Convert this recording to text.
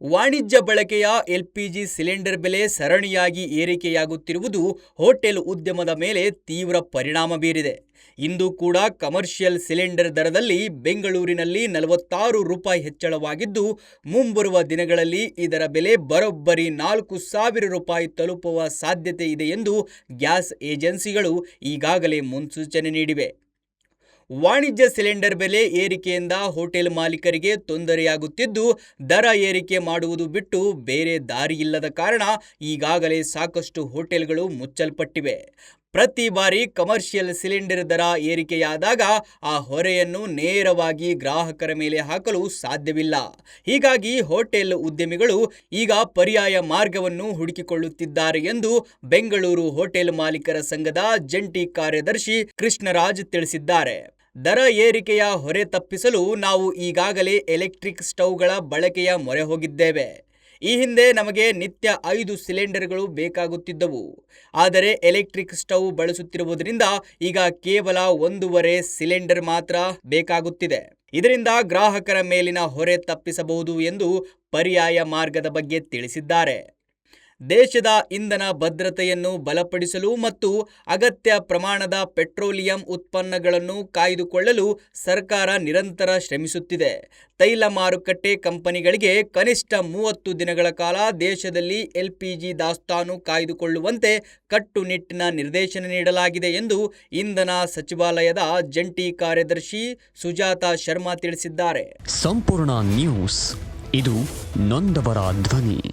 ವಾಣಿಜ್ಯ ಬಳಕೆಯ LPG cylinder ಬೆಲೆ ಸರಣಿಯಾಗಿ ಏರಿಕೆಯಾಗುತ್ತಿರುವುದು ಹೋಟೆಲ್ ಉದ್ಯಮದ ಮೇಲೆ ತೀವ್ರ ಪರಿಣಾಮ ಬೀರಿದೆ. ಇಂದು ಕೂಡ ಕಮರ್ಷಿಯಲ್ ಸಿಲಿಂಡರ್ ದರದಲ್ಲಿ ಬೆಂಗಳೂರಿನಲ್ಲಿ ₹46 ಹೆಚ್ಚಳವಾಗಿದ್ದು, ಮುಂಬರುವ ದಿನಗಳಲ್ಲಿ ಇದರ ಬೆಲೆ ಬರೋಬ್ಬರಿ ₹4,000 ತಲುಪುವ ಸಾಧ್ಯತೆ ಇದೆ ಎಂದು ಗ್ಯಾಸ್ ಏಜೆನ್ಸಿಗಳು ಈಗಾಗಲೇ ಮುನ್ಸೂಚನೆ ನೀಡಿವೆ. ವಾಣಿಜ್ಯ ಸಿಲಿಂಡರ್ ಬೆಲೆ ಏರಿಕೆಯಿಂದ ಹೋಟೆಲ್ ಮಾಲೀಕರಿಗೆ ತೊಂದರೆಯಾಗುತ್ತಿದ್ದು, ದರ ಏರಿಕೆ ಮಾಡುವುದು ಬಿಟ್ಟು ಬೇರೆ ದಾರಿಯಿಲ್ಲದ ಕಾರಣ ಈಗಾಗಲೇ ಸಾಕಷ್ಟು ಹೋಟೆಲ್ಗಳು ಮುಚ್ಚಲ್ಪಟ್ಟಿವೆ. ಪ್ರತಿ ಬಾರಿ ಕಮರ್ಷಿಯಲ್ ಸಿಲಿಂಡರ್ ದರ ಏರಿಕೆಯಾದಾಗ ಆ ಹೊರೆಯನ್ನು ನೇರವಾಗಿ ಗ್ರಾಹಕರ ಮೇಲೆ ಹಾಕಲು ಸಾಧ್ಯವಿಲ್ಲ. ಹೀಗಾಗಿ ಹೋಟೆಲ್ ಉದ್ಯಮಿಗಳು ಈಗ ಪರ್ಯಾಯ ಮಾರ್ಗವನ್ನು ಹುಡುಕಿಕೊಳ್ಳುತ್ತಿದ್ದಾರೆ ಎಂದು ಬೆಂಗಳೂರು ಹೋಟೆಲ್ ಮಾಲೀಕರ ಸಂಘದ ಜಂಟಿ ಕಾರ್ಯದರ್ಶಿ ಕೃಷ್ಣರಾಜ್ ತಿಳಿಸಿದ್ದಾರೆ. ದರ ಏರಿಕೆಯ ಹೊರೆ ತಪ್ಪಿಸಲು ನಾವು ಈಗಾಗಲೇ ಎಲೆಕ್ಟ್ರಿಕ್ ಸ್ಟವ್ಗಳ ಬಳಕೆಯ ಮೊರೆ ಹೋಗಿದ್ದೇವೆ. ಈ ಹಿಂದೆ ನಮಗೆ ನಿತ್ಯ 5 ಸಿಲಿಂಡರ್ಗಳು ಬೇಕಾಗುತ್ತಿದ್ದವು. ಆದರೆ ಎಲೆಕ್ಟ್ರಿಕ್ ಸ್ಟವ್ ಬಳಸುತ್ತಿರುವುದರಿಂದ ಈಗ ಕೇವಲ 1.5 ಸಿಲಿಂಡರ್ ಮಾತ್ರ ಬೇಕಾಗುತ್ತಿದೆ. ಇದರಿಂದ ಗ್ರಾಹಕರ ಮೇಲಿನ ಹೊರೆ ತಪ್ಪಿಸಬಹುದು ಎಂದು ಪರ್ಯಾಯ ಮಾರ್ಗದ ಬಗ್ಗೆ ತಿಳಿಸಿದ್ದಾರೆ. ದೇಶದ ಇಂಧನ ಭದ್ರತೆಯನ್ನು ಬಲಪಡಿಸಲು ಮತ್ತು ಅಗತ್ಯ ಪ್ರಮಾಣದ ಪೆಟ್ರೋಲಿಯಂ ಉತ್ಪನ್ನಗಳನ್ನು ಕಾಯ್ದುಕೊಳ್ಳಲು ಸರ್ಕಾರ ನಿರಂತರ ಶ್ರಮಿಸುತ್ತಿದೆ. ತೈಲ ಮಾರುಕಟ್ಟೆ ಕಂಪನಿಗಳಿಗೆ ಕನಿಷ್ಠ 30 ದಿನಗಳ ಕಾಲ ದೇಶದಲ್ಲಿ ಎಲ್‌ಪಿಜಿ ದಾಸ್ತಾನು ಕಾಯ್ದುಕೊಳ್ಳುವಂತೆ ಕಟ್ಟುನಿಟ್ಟಿನ ನಿರ್ದೇಶನ ನೀಡಲಾಗಿದೆ ಎಂದು ಇಂಧನ ಸಚಿವಾಲಯದ ಜಂಟಿ ಕಾರ್ಯದರ್ಶಿ ಸುಜಾತಾ ಶರ್ಮಾ ತಿಳಿಸಿದ್ದಾರೆ. ಸಂಪೂರ್ಣ ನ್ಯೂಸ್, ಇದು ನೊಂದವರ ಧ್ವನಿ.